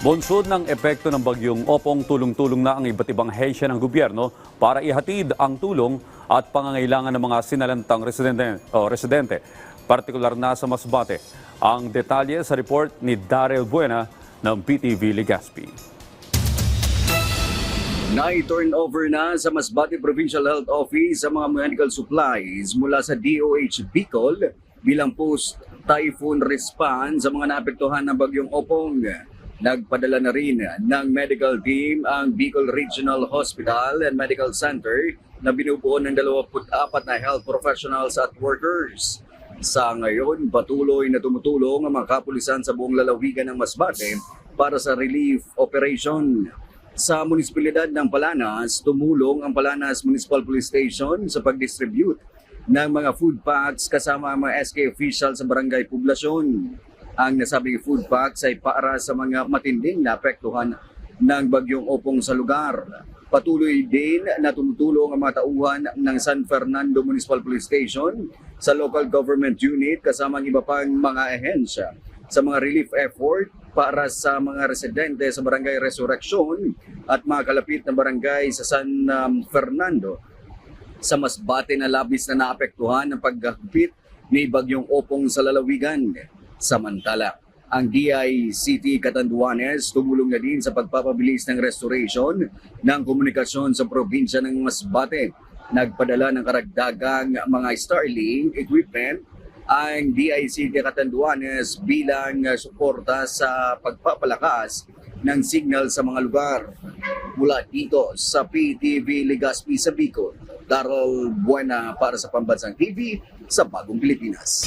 Bunsod ng epekto ng bagyong Opong, tulong-tulong na ang iba't ibang ahensya ng gobyerno para ihatid ang tulong at pangangailangan ng mga sinalantang residente, partikular na sa Masbate. Ang detalye sa report ni Daryl Buena ng PTV Legazpi. Na-turnover na sa Masbate Provincial Health Office ang mga medical supplies mula sa DOH Bicol bilang post-typhoon response sa mga naapektuhan ng bagyong Opong. Nagpadala na rin ng medical team ang Bicol Regional Hospital and Medical Center na binubuo ng 24 na health professionals at workers. Sa ngayon, patuloy na tumutulong ang mga kapulisan sa buong lalawigan ng Masbate para sa relief operation. Sa munisipalidad ng Palanas, tumulong ang Palanas Municipal Police Station sa pag-distribute ng mga food packs kasama ang mga SK officials sa barangay poblasyon. Ang nasabing food packs ay para sa mga matinding naapektuhan ng bagyong Opong sa lugar. Patuloy din na tumutulong ang mga tauhan ng San Fernando Municipal Police Station sa local government unit kasama ang iba pang mga ahensya sa mga relief effort para sa mga residente sa Barangay Resurrection at mga kalapit na barangay sa San Fernando sa Masbate na labis na naapektuhan ng paghagupit ni bagyong Opong sa lalawigan. Samantala, ang DICT Catanduanes tumulong na din sa pagpapabilis ng restoration ng komunikasyon sa probinsya ng Masbate. Nagpadala ng karagdagang mga Starlink equipment ang DICT Catanduanes bilang suporta sa pagpapalakas ng signal sa mga lugar. Mula dito sa PTV Legazpi sa Bicol, Daryl Buena para sa Pambansang TV sa Bagong Pilipinas.